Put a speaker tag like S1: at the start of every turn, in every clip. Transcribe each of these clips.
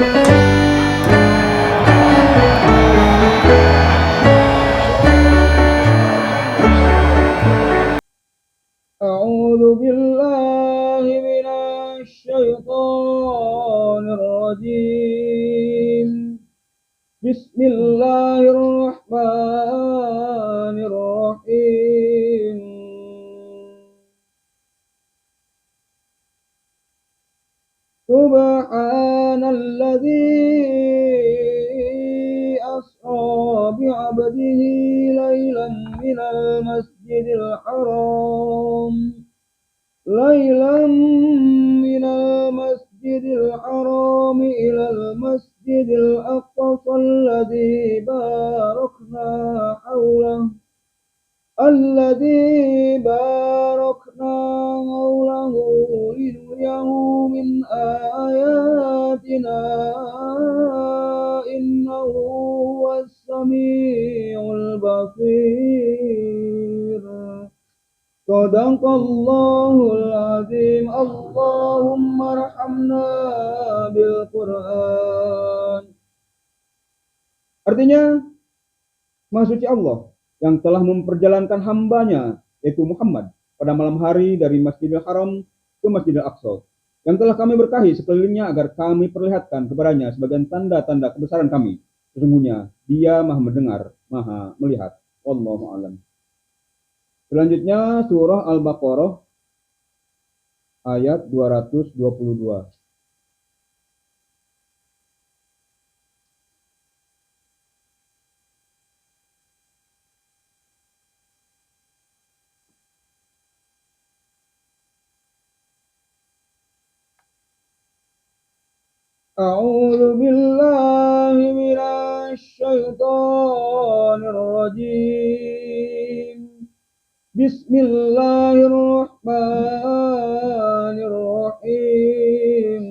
S1: أعوذ بالله من الشيطان الرجيم. بسم الله الرحمن الرحيم. سبحان الذي أسرى بعبده ليلا من المسجد الحرام إلى المسجد الأقصى الذي باركنا حوله لنريه من آياتنا إنه هو السميع البصير. Sadaqallahul azim. Allahumma arhamna bil Quran. Artinya, Maha Suci Allah yang telah memperjalankan hambanya, yaitu Muhammad, pada malam hari dari Masjidil Haram ke Masjidil Aqsa, yang telah kami berkahi sekelilingnya agar kami perlihatkan kepadanya sebagian tanda-tanda kebesaran kami. Sesungguhnya Dia Maha mendengar, Maha melihat. Wallahu a'lam. Selanjutnya surah Al-Baqarah ayat 222. A'udzu billahi minasy syaithanir rajim. Bismillahirrahmanirrahim.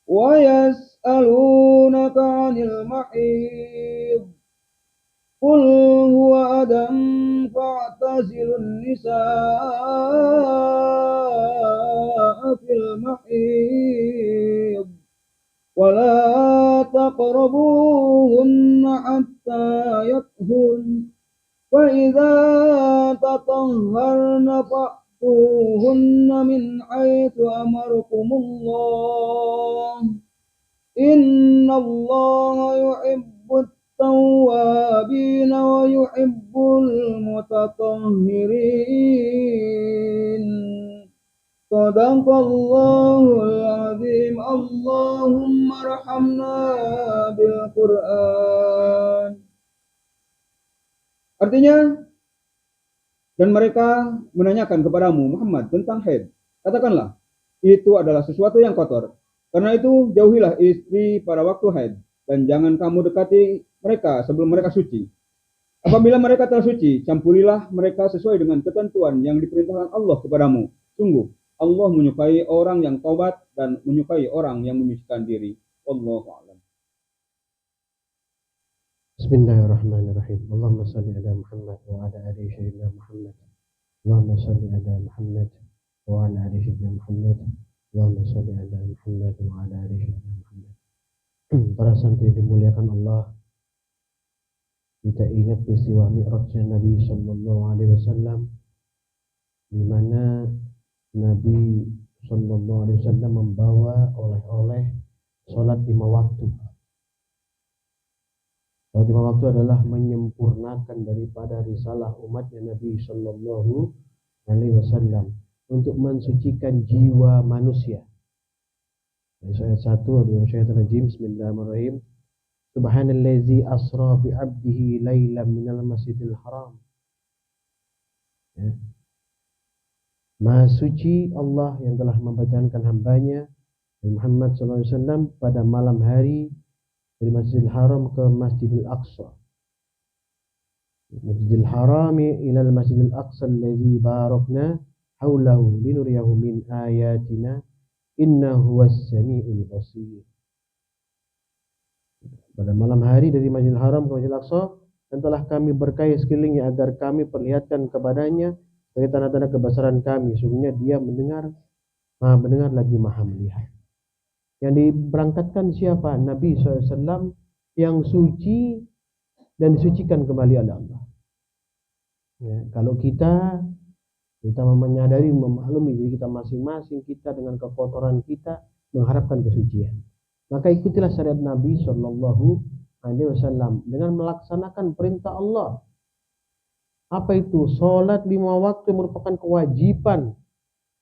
S1: Wa yas'alunaka 'anil mahid. Qul huwa adam fa'tazilun nisaa fil mahid. ولا تقربوهن حتى يطهرن فإذا تطهرن فأتوهن من حيث أمركم الله إن الله يحب التوابين ويحب المتطهرين. Sadaqallahul azim. Allahumma arhamna bil Quran. Artinya, dan mereka menanyakan kepadamu Muhammad tentang haid. Katakanlah, itu adalah sesuatu yang kotor. Karena itu jauhilah istri pada waktu haid dan jangan kamu dekati mereka sebelum mereka suci. Apabila mereka telah suci, campurilah mereka sesuai dengan ketentuan yang diperintahkan Allah kepadamu. Sungguh Allah menyukai orang yang taubat dan menyukai orang yang menyucikan diri. Wallahu a'lam.
S2: Bismillahirrahmanirrahim. Allahumma shalli ala Muhammad wa ala ali sayyidina Muhammad. Allahumma shalli ala Muhammad wa ala ali sayyidina Muhammad. Allahumma shalli ala Muhammad wa ala ali sayyidina Muhammad. Para santri dimuliakan Allah, kita ingat peristiwa Mi'rajnya Nabi sallallahu alaihi wasallam, di mana Nabi sallallahu alaihi wasallam membawa oleh-oleh salat 5 waktu. Salat 5 waktu adalah menyempurnakan daripada risalah umatnya Nabi sallallahu alaihi wasallam untuk mensucikan jiwa manusia. Ayat 1 dari syaitan rajim. Bismillahirrahmanirrahim. Subhanallazi asra bi 'abdihi lailan minal masjidil haram. Ya. Maha suci Allah yang telah memperjalankan hambanya Muhammad SAW pada malam hari dari Masjidil Haram ke Masjidil Aqsa. Masjidil Harami ila Masjidil Aqsa alladzi barakna haulahu linuriyahu min ayatina innahu was-sami'ul basir. Pada malam hari dari Masjidil Haram ke Masjidil Aqsa, dan telah kami berkahi sekelilingnya agar kami perlihatkan kepadanya sebagai tanda-tanda kebesaran kami. Sungguhnya Dia mendengar, Maha mendengar lagi Maha melihat. Yang diberangkatkan siapa? Nabi SAW yang suci dan disucikan kembali oleh Allah. Ya, kalau kita menyadari, memaklumi diri kita masing-masing, kita dengan kekotoran kita mengharapkan kesucian, maka ikutilah syariat Nabi Shallallahu Alaihi Wasallam dengan melaksanakan perintah Allah. Apa itu? Sholat 5 waktu merupakan kewajiban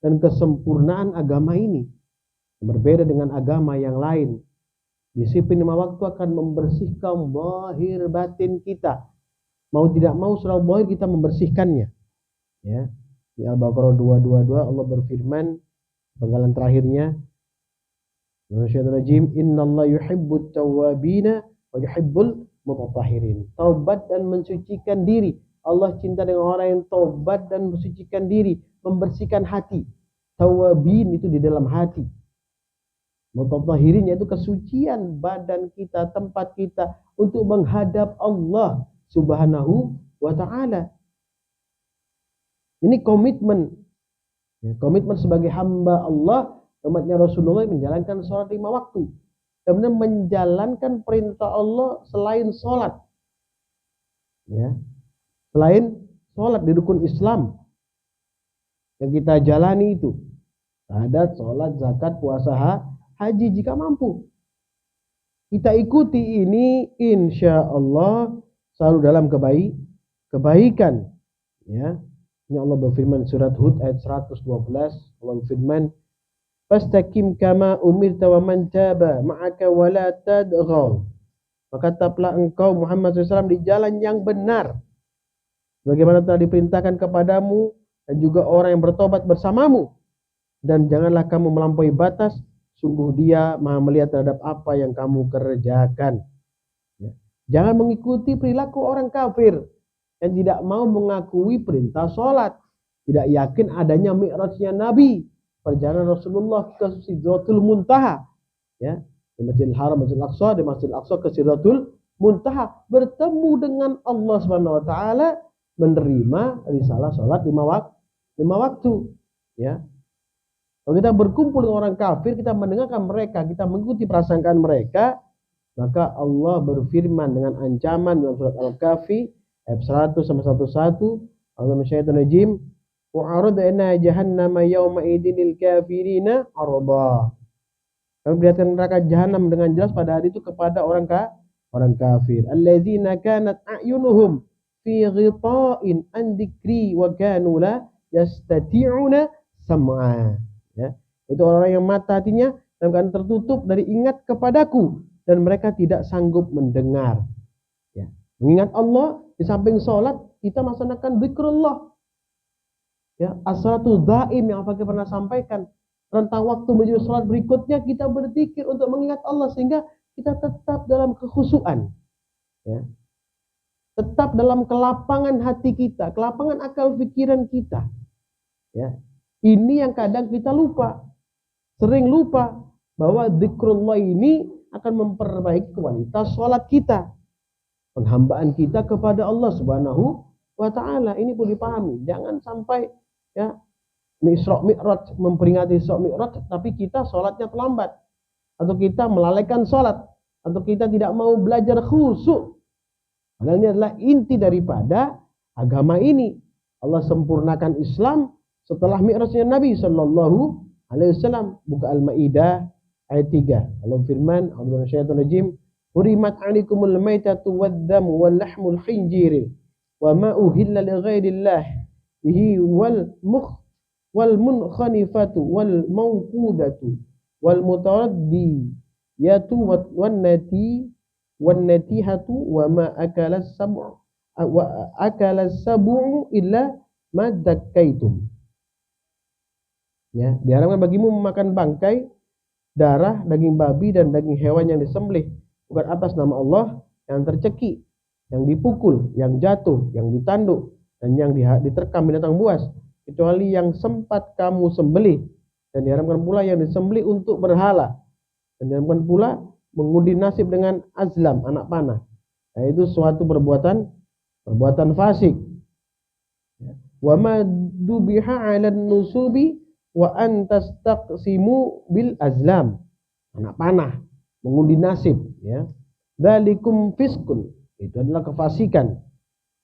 S2: dan kesempurnaan agama ini. Berbeda dengan agama yang lain. Disiplin 5 waktu akan membersihkan zahir batin kita. Mau tidak mau secara zahir kita membersihkannya. Ya. Di Al-Baqarah 222 Allah berfirman, penggalan terakhirnya, Innallaha yuhibbut tawwabina wa yuhibbul mutatahhirin. Taubat dan mensucikan diri. Allah cinta dengan orang yang taubat dan mensucikan diri, membersihkan hati. Tawabin itu di dalam hati. Mutatahhirin yaitu kesucian badan kita, tempat kita untuk menghadap Allah Subhanahu wa ta'ala. Ini komitmen. Ya, komitmen sebagai hamba Allah, umatnya Rasulullah menjalankan sholat 5 waktu. Kemudian menjalankan perintah Allah selain sholat. Ya. Selain sholat di rukun Islam yang kita jalani itu, syahadat, sholat, zakat, puasa, haji jika mampu. Kita ikuti ini, insya Allah selalu dalam kebaikan. Ya, ini Allah berfirman surat Hud ayat 112. Allah berfirman, "Fastaqim kama umirta wa man taba ma'aka wa la tadghaw." Maka tetaplah engkau Muhammad SAW di jalan yang benar, bagaimana telah diperintahkan kepadamu, dan juga orang yang bertobat bersamamu, dan janganlah kamu melampaui batas, sungguh Dia Maha melihat terhadap apa yang kamu kerjakan. Ya. Jangan mengikuti perilaku orang kafir yang tidak mau mengakui perintah sholat, tidak yakin adanya mi'rajnya Nabi, perjalanan Rasulullah ke Sidratul Muntaha, ya, di Masjidil Haram, Masjidil Aqsa, di Masjidil Aqsa ke Sidratul Muntaha, bertemu dengan Allah Subhanahu wa taala, menerima risalah salat 5 waktu, ya. Kalau kita berkumpul dengan orang kafir, kita mendengarkan mereka, kita mengikuti prasangkaan mereka, maka Allah berfirman dengan ancaman dalam surat Al-Kahfi ayat 100 sampai 101, Allah mensyaitan rajim, wa'aradna jahannama yawma idinil kafirina arda. Kami perlihatkan neraka jahanam dengan jelas pada hari itu kepada orang kafir. Allazina kanat a'yunuhum fi ghita'in an dzikri wa kanu la yastati'una sam'a. Ya, itu orang yang mata hatinya dalam keadaan tertutup dari ingat kepadaku dan mereka tidak sanggup mendengar. Ya, mengingat Allah di samping sholat kita melaksanakan zikrullah. Ya, as-salatu dhaim yang Fakir pernah sampaikan. Rentang waktu menuju sholat berikutnya kita berzikir untuk mengingat Allah sehingga kita tetap dalam kekhusyuan. Ya. Tetap dalam kelapangan hati kita, kelapangan akal pikiran kita. Ya. Ini yang kadang kita lupa. Sering lupa bahwa zikrullah ini akan memperbaiki kualitas sholat kita. Penghambaan kita kepada Allah Subhanahu wa ta'ala. Ini perlu dipahami. Jangan sampai ya Isra Mi'raj, memperingati Isra Mi'raj, tapi kita sholatnya terlambat. Atau kita melalaikan sholat. Atau kita tidak mau belajar khusyuk. Padahal ini adalah inti daripada agama ini. Allah sempurnakan Islam setelah Mi'rajnya Nabi Sallallahu Alaihi Wasallam. Buka Al-Ma'idah ayat 3. Allah firman, A'udzu minasyaitonir rajim, "Hurimat 'alaikumul maitatu wad-damu wal lahmul khinjir wa ma uhilla li ghairillah bihi wal munkhanifatu wal mawqudatu wal mutaraddiyatu wan natihatu wa ma akala sab'u illa ma dakkaitum." Ya, diharamkan bagimu memakan bangkai, darah, daging babi dan daging hewan yang disembelih bukan atas nama Allah, yang tercekik, yang dipukul, yang jatuh, yang ditanduk, dan yang diterkam binatang buas, kecuali yang sempat kamu sembelih. Dan diharamkan pula yang disembelih untuk berhala. Dan diharamkan pula mengundi nasib dengan azlam, anak panah. Yaitu suatu perbuatan fasik. Wa ma dubiha 'alan nusubi wa an tastaqsimu bil azlam, anak panah, mengundi nasib, ya. Dzalikum fiskun, itu adalah kefasikan.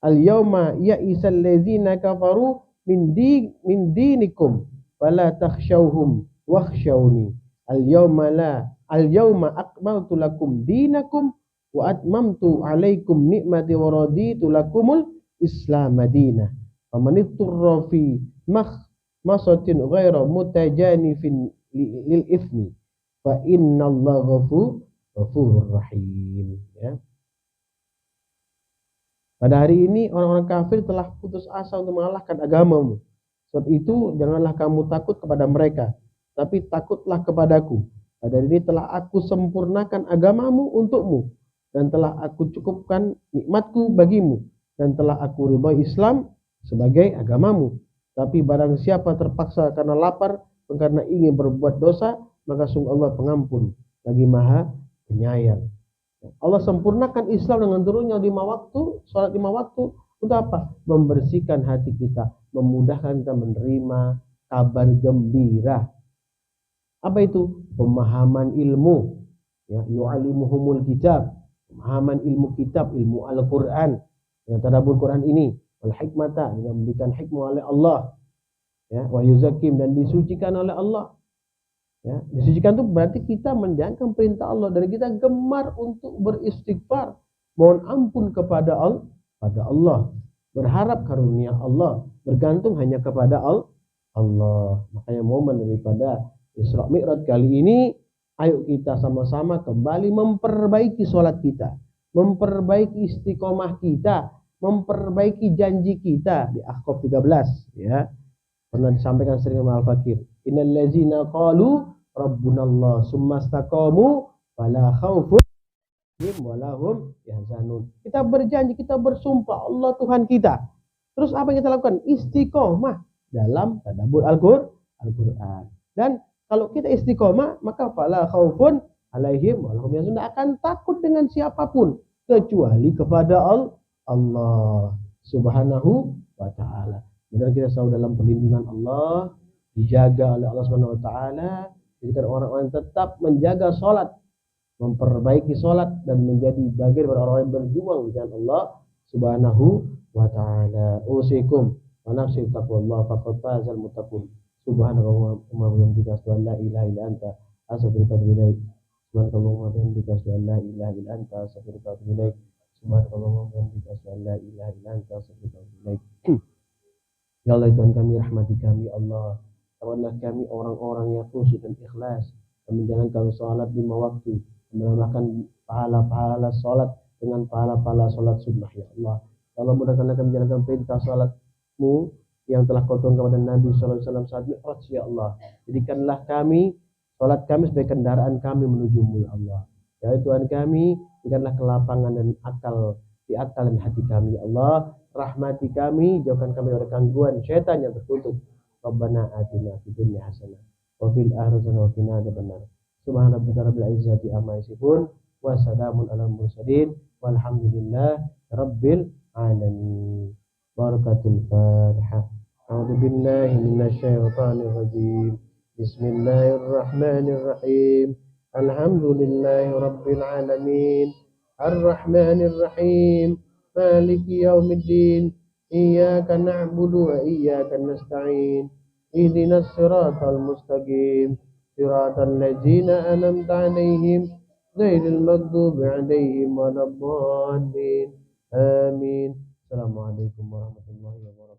S2: Al yauma ya'isal ladzina kafaru min dinikum fala takhshawhum wakhshawni. Al yauma akmaltu lakum dinakum wa atmamtu alaikum ni'mati wa raditu lakumul Islam madinah. Faman itturra fi masatin ghaira mutajanifin lil ithmi fa innallaha ghafurur rahim, ya. Pada hari ini orang-orang kafir telah putus asa untuk mengalahkan agamamu. Sebab itu janganlah kamu takut kepada mereka, tapi takutlah kepadaku. Pada hari ini telah aku sempurnakan agamamu untukmu, dan telah aku cukupkan nikmatku bagimu, dan telah aku ridhoi Islam sebagai agamamu. Tapi barang siapa terpaksa karena lapar, karena ingin berbuat dosa, maka sungguh Allah pengampun, lagi maha penyayang. Allah sempurnakan Islam dengan turunnya 5 waktu, sholat 5 waktu, untuk apa? Membersihkan hati kita, memudahkan kita menerima kabar gembira. Apa itu? Pemahaman ilmu, ya, yu'alimuhumul kitab, pemahaman ilmu kitab, ilmu Al-Quran, dengan tadabbur Quran ini, wal hikmata, dengan memberikan hikmah oleh Allah, ya, wa yuzakim, dan disucikan oleh Allah. Ya, disucikan itu berarti kita menjalankan perintah Allah dan kita gemar untuk beristighfar, mohon ampun kepada Allah, berharap karunia Allah, bergantung hanya kepada Allah. Makanya momen daripada Isra Mi'raj kali ini, ayo kita sama-sama kembali memperbaiki sholat kita, memperbaiki istiqomah kita, memperbaiki janji kita di Ahqaf 13, ya. Pernah disampaikan sering sama Al-Fakir, innal ladzina qalu rabbunallah summa istaqamu fala khaufun alaihim wala hum yahzanun. Kita berjanji, kita bersumpah Allah Tuhan kita. Terus apa yang kita lakukan? Istiqomah dalam tadabbur Al-Qur'an. Dan kalau kita istiqomah, maka fala khaufun alaihim wala hum yahzanun, akan takut dengan siapapun kecuali kepada Allah Subhanahu wa taala. Benar kita selalu dalam perlindungan Allah, dijaga oleh Allah Subhanahu wa taala. Jadikan orang-orang tetap menjaga sholat, memperbaiki sholat, dan menjadi bagian dari orang-orang yang berjuang di jalan Allah Subhanahu wa taala. Usikum wa nafsi taqwallah faqad fazal muttaqun. Subhanakallahumma wa bihamdika asyhadu an la ilaha illa anta astaghfiruka wa atubu ilaik. Subhanakallahumma wa bihamdika asyhadu an la ilaha illa anta astaghfiruka wa atubu ilaik. Subhanakallahumma wa bihamdika asyhadu an la ilaha illa anta astaghfiruka wa atubu ilaik. Ya Allah, Tuhan kami, rahmati kami Allah. Tawallah kami orang-orang yang khusyuk dan ikhlas, dan menjalankan sholat 5 waktu, menambahkan pahala-pahala sholat dengan pahala-pahala sholat sunnah, ya Allah. Ya Allah, mudahkanlah kami menjalankan perintah sholatmu yang telah kau turunkan kepada Nabi SAW saat Mi'raj, ya Allah. Jadikanlah kami, sholat kami sebagai kendaraan kami menujumu, ya Allah. Ya Tuhan kami, berikanlah kelapangan dan akal di akal dan hati kami, ya Allah. Rahmati kami, jauhkan kami dari gangguan syaitan yang terkutuk. Rabbana atina fid dunya hasanah wa fil akhirati hasanah wa qina adzabannar. Subhana rabbika rabbil izzati amma yasifun wa salamun alal mursalin walhamdulillahi rabbil alamin. Barakatul Fatihah. A'udzu billahi minasy syaithanir rajim. Bismillahirrahmanirrahim. Alhamdulillahi rabbil alamin. Arrahmanir rahim. Maliki yaumiddin. Iyyaka na'budu wa iyyaka nasta'in. Ihdinas siratal mustaqim. Siratal ladzina an'amta 'alaihim ghairil maghdubi 'alaihim waladdallin. Amin. Assalamualaikum warahmatullahi wabarakatuh.